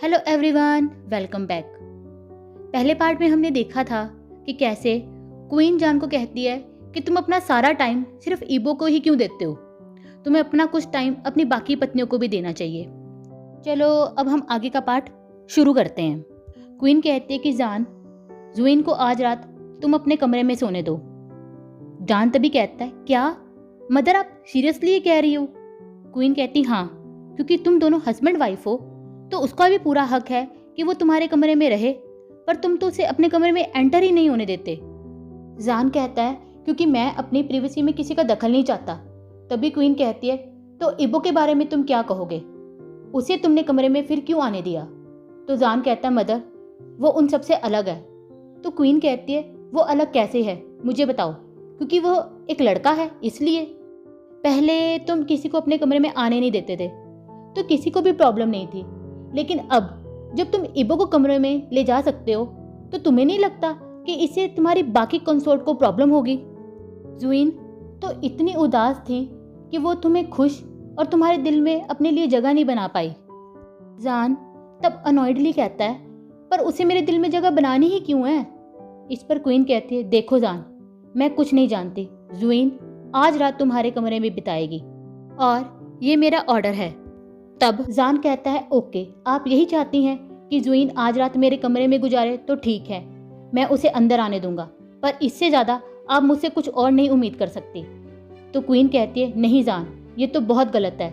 Hello everyone, welcome back. पहले part में हमने देखा था कि कैसे क्वीन जान को कहती है कि तुम अपना सारा टाइम सिर्फ ईबो को ही क्यों देते हो, तुम्हें अपना कुछ टाइम अपनी बाकी पत्नियों को भी देना चाहिए। चलो अब हम आगे का पार्ट शुरू करते हैं। क्वीन कहती है कि जान, जुइन को आज रात तुम अपने कमरे में सोने दो। जान तभी कहता है, क्या मदर, आप सीरियसली ये कह रही हो? क्वीन कहती, हाँ, क्योंकि तुम दोनों हस्बैंड वाइफ हो तो उसका भी पूरा हक है कि वो तुम्हारे कमरे में रहे, पर तुम तो उसे अपने कमरे में एंटर ही नहीं होने देते। जान कहता है, क्योंकि मैं अपनी प्रिवेसी में किसी का दखल नहीं चाहता। तभी क्वीन कहती है, तो इबो के बारे में तुम क्या कहोगे? उसे तुमने कमरे में फिर क्यों आने दिया? तो जान कहता है, मदर, वो उन सबसे अलग है। तो क्वीन कहती है, वो अलग कैसे है, मुझे बताओ। क्योंकि वो एक लड़का है इसलिए। पहले तुम किसी को अपने कमरे में आने नहीं देते थे तो किसी को भी प्रॉब्लम नहीं थी, लेकिन अब जब तुम इबो को कमरे में ले जा सकते हो तो तुम्हें नहीं लगता कि इससे तुम्हारी बाकी कंसोर्ट को प्रॉब्लम होगी? जुइन तो इतनी उदास थी कि वो तुम्हें खुश और तुम्हारे दिल में अपने लिए जगह नहीं बना पाई। जान तब अनॉयडली कहता है, पर उसे मेरे दिल में जगह बनानी ही क्यों है? इस पर क्वीन कहती है, देखो जान, मैं कुछ नहीं जानती। जुइन आज रात तुम्हारे कमरे में बिताएगी और ये मेरा ऑर्डर है। तब जान कहता है, ओके, आप यही चाहती हैं कि जुइन आज रात मेरे कमरे में गुजारे तो ठीक है, मैं उसे अंदर आने दूंगा, पर इससे ज़्यादा आप मुझसे कुछ और नहीं उम्मीद कर सकती। तो क्वीन कहती है, नहीं जान, ये तो बहुत गलत है।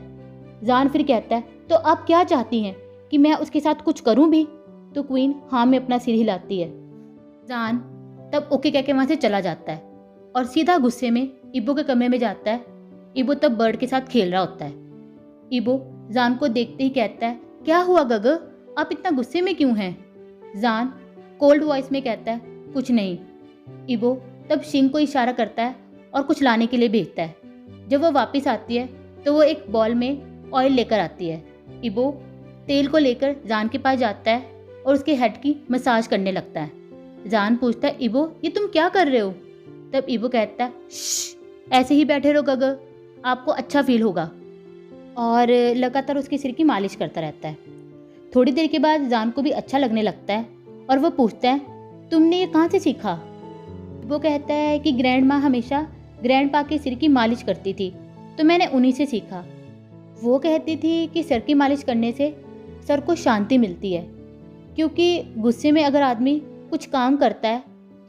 जान फिर कहता है, तो आप क्या चाहती हैं कि मैं उसके साथ कुछ करूं भी? तो क्वीन हाँ में अपना सिर हिलाती है। जान तब ओके कह के वहाँ से चला जाता है और सीधा गुस्से में इबो के कमरे में जाता है। इबो तब बर्ड के साथ खेल रहा होता है। इबो जान को देखते ही कहता है, क्या हुआ गग, आप इतना गुस्से में क्यों हैं? जान कोल्ड वॉइस में कहता है, कुछ नहीं। इबो तब शिंग को इशारा करता है और कुछ लाने के लिए भेजता है। जब वो वापस आती है तो वो एक बॉल में ऑयल लेकर आती है। इबो तेल को लेकर जान के पास जाता है और उसके हेड की मसाज करने लगता है। जान पूछता है, इबो ये तुम क्या कर रहे हो? तब इबो कहता है, ऐसे ही बैठे रहो गग, आपको अच्छा फील होगा, और लगातार उसके सिर की मालिश करता रहता है। थोड़ी देर के बाद जान को भी अच्छा लगने लगता है और वो पूछता है, तुमने ये कहाँ से सीखा? वो कहता है कि ग्रैंड माँ हमेशा ग्रैंड पा के सिर की मालिश करती थी तो मैंने उन्हीं से सीखा। वो कहती थी कि सर की मालिश करने से सर को शांति मिलती है, क्योंकि गुस्से में अगर आदमी कुछ काम करता है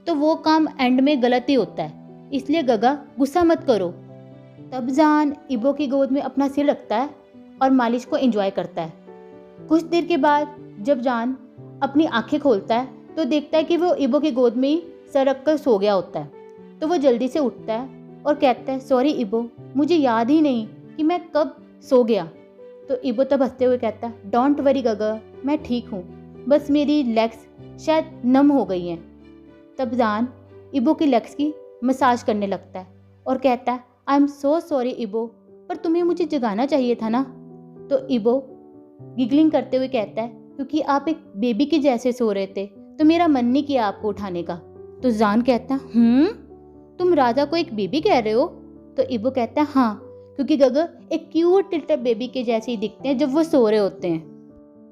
तो वो काम एंड में गलत ही होता है, इसलिए गगा गुस्सा मत करो। तब जान इबो की गोद में अपना सिर रखता है और मालिश को एंजॉय करता है। कुछ देर के बाद जब जान अपनी आंखें खोलता है तो देखता है कि वो इबो की गोद में ही सर रख कर सो गया होता है। तो वो जल्दी से उठता है और कहता है, सॉरी इबो, मुझे याद ही नहीं कि मैं कब सो गया। तो इबो तब हंसते हुए कहता है, डोंट वरी गगा, मैं ठीक हूँ, बस मेरी लेग्स शायद नम हो गई हैं। तब जान इबो की लेग्स की मसाज करने लगता है और कहता है, आई एम सो सॉरी इबो, पर तुम्हें मुझे जगाना चाहिए था ना। तो इबो गिगलिंग करते हुए कहता है, क्योंकि आप एक बेबी के जैसे सो रहे थे तो मेरा मन नहीं किया आपको उठाने का। तो जान कहता है, तुम राजा को एक बेबी कह रहे हो? तो इबो कहता है, हाँ, क्योंकि गग एक क्यूट लिटिल बेबी के जैसे ही दिखते हैं जब वो सो रहे होते हैं।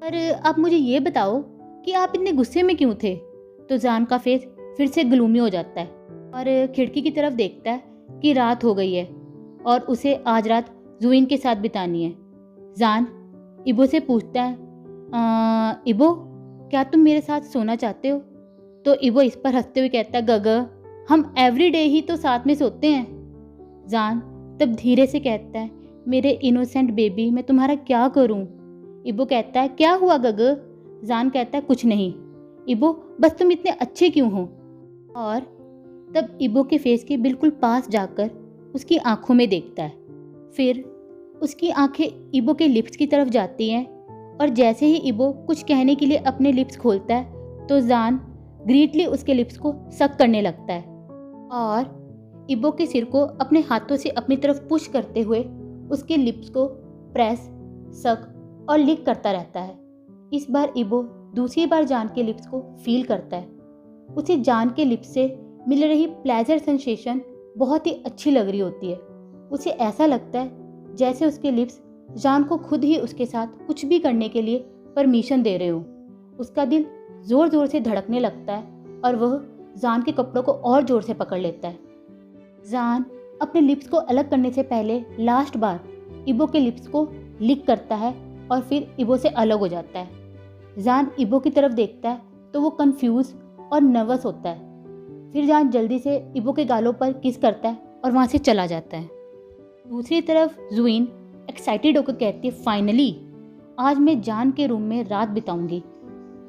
पर आप मुझे ये बताओ कि आप इतने गुस्से में क्यों थे? तो जान का फेस फिर से ग्लूमी हो जाता है और खिड़की की तरफ देखता है कि रात हो गई है और उसे आज रात जुइन के साथ बितानी है। जान इबो से पूछता है, इबो, क्या तुम मेरे साथ सोना चाहते हो? तो इबो इस पर हंसते हुए कहता है, गग, हम एवरी डे ही तो साथ में सोते हैं। जान तब धीरे से कहता है, मेरे इनोसेंट बेबी, मैं तुम्हारा क्या करूं? इबो कहता है, क्या हुआ गग? जान कहता है, कुछ नहीं इबो, बस तुम इतने अच्छे क्यों हो? और तब इबो के फेस के बिल्कुल पास जाकर उसकी आंखों में देखता है। फिर उसकी आंखें इबो के लिप्स की तरफ जाती हैं और जैसे ही इबो कुछ कहने के लिए अपने लिप्स खोलता है तो जान ग्रीटली उसके लिप्स को सक करने लगता है और इबो के सिर को अपने हाथों से अपनी तरफ पुश करते हुए उसके लिप्स को प्रेस, सक और लिक करता रहता है। इस बार इबो दूसरी बार जान के लिप्स को फील करता है। उसे जान के लिप्स से मिल रही प्लेजर सेंसेशन बहुत ही अच्छी लग रही होती है। उसे ऐसा लगता है जैसे उसके लिप्स जान को खुद ही उसके साथ कुछ भी करने के लिए परमिशन दे रहे हो। उसका दिल ज़ोर ज़ोर से धड़कने लगता है और वह जान के कपड़ों को और ज़ोर से पकड़ लेता है। जान अपने लिप्स को अलग करने से पहले लास्ट बार इबो के लिप्स को लिक करता है और फिर इबो से अलग हो जाता है। जान इबो की तरफ देखता है तो वो कंफ्यूज और नर्वस होता है। फिर जान जल्दी से इबो के गालों पर किस करता है और वहाँ से चला जाता है। दूसरी तरफ जुइन एक्साइटेड होकर कहती है, फाइनली आज मैं जान के रूम में रात बिताऊंगी।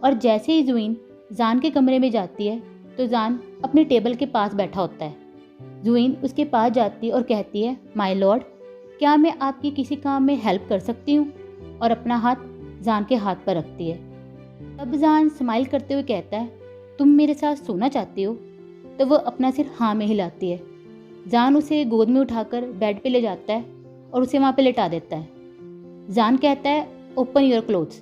और जैसे ही जुइन जान के कमरे में जाती है तो जान अपने टेबल के पास बैठा होता है। जुइन उसके पास जाती है और कहती है, माय लॉर्ड, क्या मैं आपकी किसी काम में हेल्प कर सकती हूँ? और अपना हाथ जान के हाथ पर रखती है। तब जान स्माइल करते हुए कहता है, तुम मेरे साथ सोना चाहती हो? तो वह अपना सिर हाँ में हिलाती है। जान उसे गोद में उठाकर बेड पे ले जाता है और उसे वहाँ पे लेटा देता है। जान कहता है, open your clothes.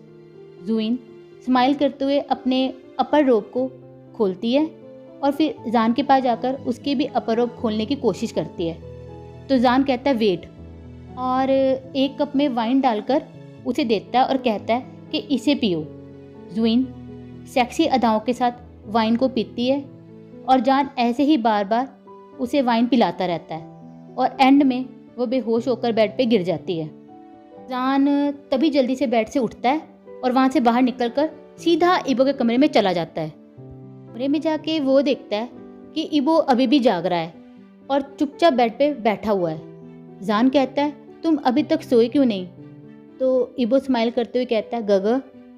Juin smile करते हुए अपने अपर रोब को खोलती है और फिर जान के पास जाकर उसके भी अपर रोब खोलने की कोशिश करती है। तो जान कहता है, वेट, और एक कप में वाइन डालकर उसे देता है और कहता है कि इसे पियो। जुइन सेक्सी अदाओं के साथ वाइन को पीती है और जान ऐसे ही बार बार उसे वाइन पिलाता रहता है और एंड में वो बेहोश होकर बेड पे गिर जाती है। जान तभी जल्दी से बेड से उठता है और वहाँ से बाहर निकलकर सीधा इबो के कमरे में चला जाता है। कमरे में जाके वो देखता है कि इबो अभी भी जाग रहा है और चुपचाप बेड पे बैठा हुआ है। जान कहता है, तुम अभी तक सोए क्यों नहीं? तो इबो स्माइल करते हुए कहता है, गग,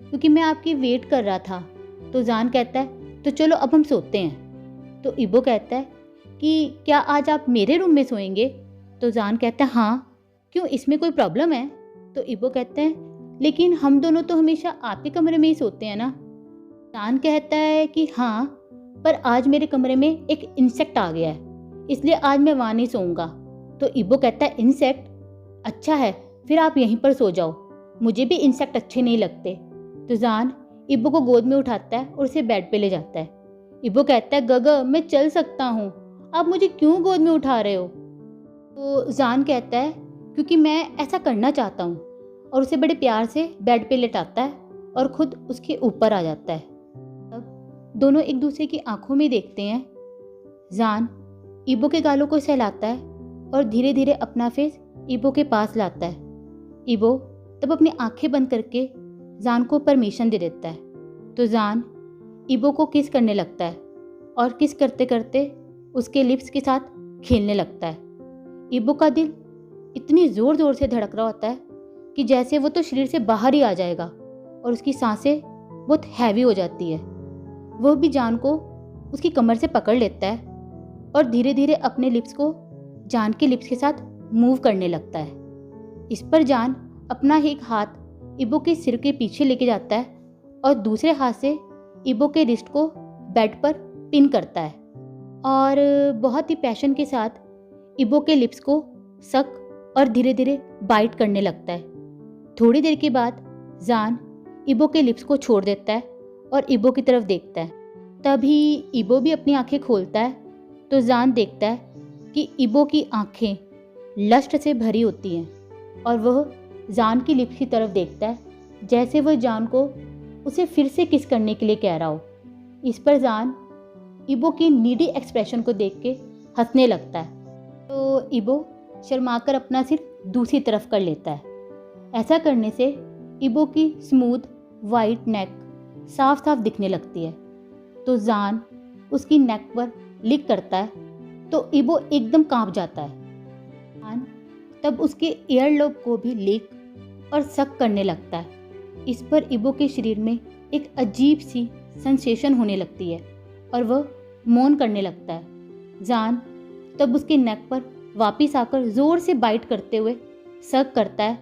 क्योंकि मैं आपकी वेट कर रहा था। तो जान कहता है, तो चलो अब हम सोते हैं। तो इबो कहता है कि क्या आज आप मेरे रूम में सोएंगे? तो जान कहता है, हाँ, क्यों, इसमें कोई प्रॉब्लम है? तो इबो कहते हैं, लेकिन हम दोनों तो हमेशा आपके कमरे में ही सोते हैं ना। जान कहता है कि हाँ, पर आज मेरे कमरे में एक इंसेक्ट आ गया है, इसलिए आज मैं वहाँ नहीं सोऊंगा। तो इबो कहता है, इंसेक्ट? अच्छा है, फिर आप यहीं पर सो जाओ, मुझे भी इंसेक्ट अच्छे नहीं लगते। तो जान इबो को गोद में उठाता है और उसे बेड पे ले जाता है। इबो कहता है, गग, मैं चल सकता हूँ, आप मुझे क्यों गोद में उठा रहे हो? तो जान कहता है, क्योंकि मैं ऐसा करना चाहता हूँ, और उसे बड़े प्यार से बेड पे लेटाता है और खुद उसके ऊपर आ जाता है। तब दोनों एक दूसरे की आंखों में देखते हैं। जान इबो के गालों को सहलाता है और धीरे धीरे अपना फेस इबो के पास लाता है। इबो तब अपनी आंखें बंद करके जान को परमिशन दे देता है। तो जान इबो को किस करने लगता है और किस करते करते उसके लिप्स के साथ खेलने लगता है। इबो का दिल इतनी ज़ोर ज़ोर से धड़क रहा होता है कि जैसे वो तो शरीर से बाहर ही आ जाएगा और उसकी सांसें बहुत हैवी हो जाती है। वह भी जान को उसकी कमर से पकड़ लेता है और धीरे धीरे अपने लिप्स को जान के लिप्स के साथ मूव करने लगता है। इस पर जान अपना एक हाथ इबो के सिर के पीछे लेके जाता है और दूसरे हाथ से इबो के रिस्ट को बेड पर पिन करता है और बहुत ही पैशन के साथ इबो के लिप्स को सक और धीरे धीरे बाइट करने लगता है। थोड़ी देर के बाद जान इबो के लिप्स को छोड़ देता है और इबो की तरफ देखता है। तभी इबो भी अपनी आंखें खोलता है तो जान देखता है कि इबो की आंखें लस्ट से भरी होती हैं और वह जान की लिप्स की तरफ देखता है, जैसे वह जान को उसे फिर से किस करने के लिए कह रहा हो। इस पर जान इबो की नीडी एक्सप्रेशन को देख के हंसने लगता है। तो इबो शर्माकर अपना सिर दूसरी तरफ कर लेता है। ऐसा करने से इबो की स्मूथ वाइट नेक साफ साफ दिखने लगती है। तो जान उसकी नेक पर लिक करता है तो इबो एकदम कांप जाता है। जान तब उसके ईयर लोब को भी लिक और सक करने लगता है। इस पर इबो के शरीर में एक अजीब सी सेंसेशन होने लगती है और वह मौन करने लगता है। जान तब उसके नेक पर वापिस आकर ज़ोर से बाइट करते हुए सक करता है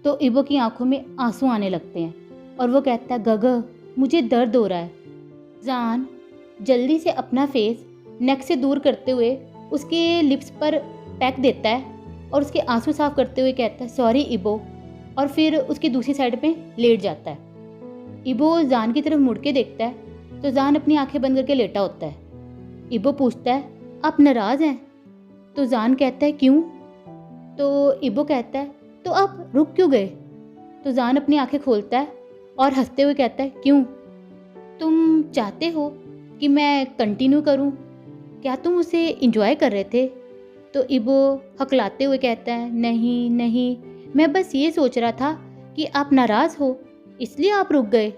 तो इबो की आंखों में आंसू आने लगते हैं और वो कहता है, गग, मुझे दर्द हो रहा है। जान जल्दी से अपना फेस नेक से दूर करते हुए उसके लिप्स पर पैक देता है और उसके आंसू साफ करते हुए कहता है, सॉरी इबो, और फिर उसकी दूसरी साइड पे लेट जाता है। इबो जान की तरफ मुड़ के देखता है तो जान अपनी आंखें बंद करके लेटा होता है। इबो पूछता है, आप नाराज़ हैं? तो जान कहता है, क्यों? तो इबो कहता है, तो आप रुक क्यों गए? तो जान अपनी आंखें खोलता है और हंसते हुए कहता है क्यों, तुम चाहते हो कि मैं कंटिन्यू करूं? क्या तुम उसे इंजॉय कर रहे थे? तो इबो हकलाते हुए कहता है नहीं नहीं, मैं बस ये सोच रहा था कि आप नाराज़ हो इसलिए आप रुक गए।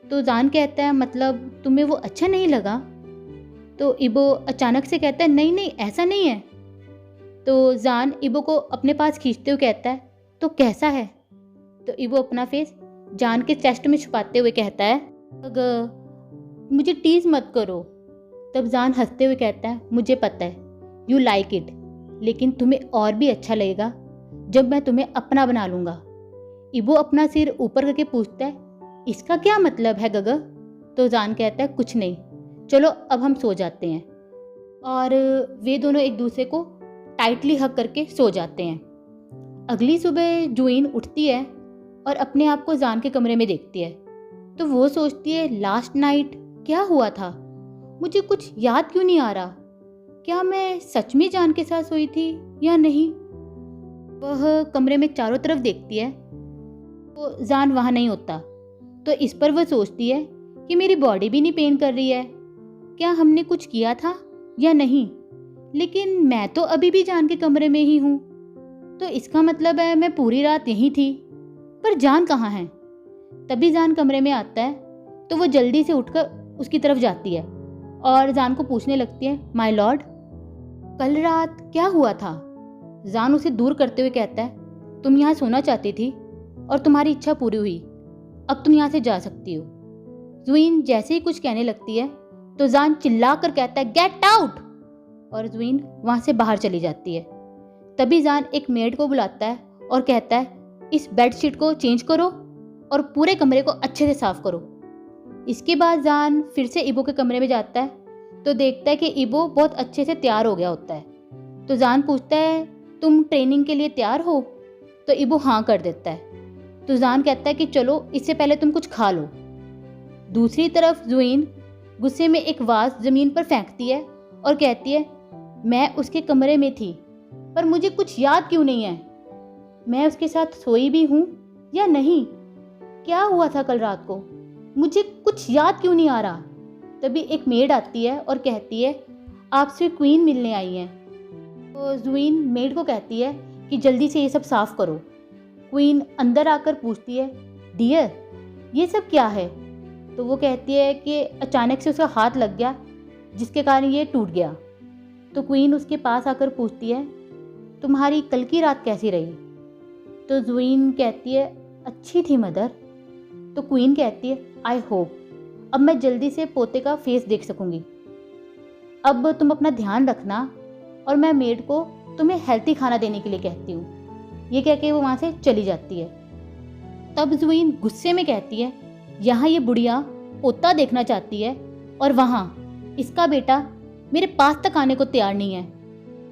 तो जान कहता है मतलब तुम्हें वो अच्छा नहीं लगा? तो इबो अचानक से कहता है नहीं नहीं ऐसा नहीं है। तो जान इबो को अपने पास खींचते हुए कहता है तो कैसा है? तो इबो अपना फेस जान के चेस्ट में छुपाते हुए कहता है अगर मुझे टीज मत करो। तब जान हंसते हुए कहता है मुझे पता है यू लाइक इट, लेकिन तुम्हें और भी अच्छा लगेगा जब मैं तुम्हें अपना बना लूँगा। इबो अपना सिर ऊपर करके पूछता है इसका क्या मतलब है गगा? तो जान कहता है कुछ नहीं, चलो अब हम सो जाते हैं। और वे दोनों एक दूसरे को टाइटली हग करके सो जाते हैं। अगली सुबह जुइन उठती है और अपने आप को जान के कमरे में देखती है। तो वो सोचती है लास्ट नाइट क्या हुआ था, मुझे कुछ याद क्यों नहीं आ रहा? क्या मैं सच में जान के साथ सोई थी या नहीं? वह कमरे में चारों तरफ देखती है तो जान वहाँ नहीं होता। तो इस पर वह सोचती है कि मेरी बॉडी भी नहीं पेन कर रही है, क्या हमने कुछ किया था या नहीं? लेकिन मैं तो अभी भी जान के कमरे में ही हूँ, तो इसका मतलब है मैं पूरी रात यहीं थी। पर जान कहाँ है? तभी जान कमरे में आता है तो वो जल्दी से उठकर उसकी तरफ जाती है और जान को पूछने लगती है माय लॉर्ड कल रात क्या हुआ था? जान उसे दूर करते हुए कहता है तुम यहाँ सोना चाहती थी और तुम्हारी इच्छा पूरी हुई, अब तुम यहाँ से जा सकती हो। जुइन जैसे ही कुछ कहने लगती है तो जान चिल्ला कर कहता है गेट आउट, और जुइन वहाँ से बाहर चली जाती है। तभी जान एक मेड को बुलाता है और कहता है इस बेडशीट को चेंज करो और पूरे कमरे को अच्छे से साफ करो। इसके बाद जान फिर से इबो के कमरे में जाता है तो देखता है कि इबो बहुत अच्छे से तैयार हो गया होता है। तो जान पूछता है तुम ट्रेनिंग के लिए तैयार हो? तो इबो हाँ कर देता है। तो जान कहता है कि चलो इससे पहले तुम कुछ खा लो। दूसरी तरफ जुइन गुस्से में एक वाज जमीन पर फेंकती है और कहती है मैं उसके कमरे में थी पर मुझे कुछ याद क्यों नहीं है, मैं उसके साथ सोई भी हूँ या नहीं, क्या हुआ था कल रात को, मुझे कुछ याद क्यों नहीं आ रहा। तभी एक मेड आती है और कहती है आपसे क्वीन मिलने आई है। तो जुइन मेड को कहती है कि जल्दी से ये सब साफ करो। क्वीन अंदर आकर पूछती है डियर ये सब क्या है? तो वो कहती है कि अचानक से उसका हाथ लग गया जिसके कारण ये टूट गया। तो क्वीन उसके पास आकर पूछती है तुम्हारी कल की रात कैसी रही? तो जुइन कहती है अच्छी थी मदर। तो क्वीन कहती है आई होप अब मैं जल्दी से पोते का फेस देख सकूंगी। अब तुम अपना ध्यान रखना और मैं मेड को तुम्हें हेल्थी खाना देने के लिए कहती हूँ। ये कह के वो वहाँ से चली जाती है। तब जुइन गुस्से में कहती है यहाँ ये बुढ़िया पोता देखना चाहती है और वहाँ इसका बेटा मेरे पास तक आने को तैयार नहीं है।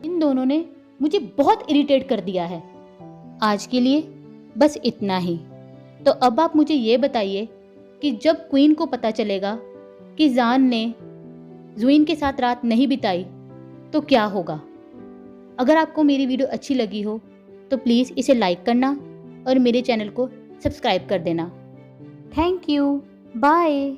इन दोनों ने मुझे बहुत इरिटेट कर दिया है। आज के लिए बस इतना ही। तो अब आप मुझे ये बताइए कि जब क्वीन को पता चलेगा कि जान ने जुइन के साथ रात नहीं बिताई तो क्या होगा। अगर आपको मेरी वीडियो अच्छी लगी हो तो प्लीज़ इसे लाइक करना और मेरे चैनल को सब्सक्राइब कर देना। Thank you, bye.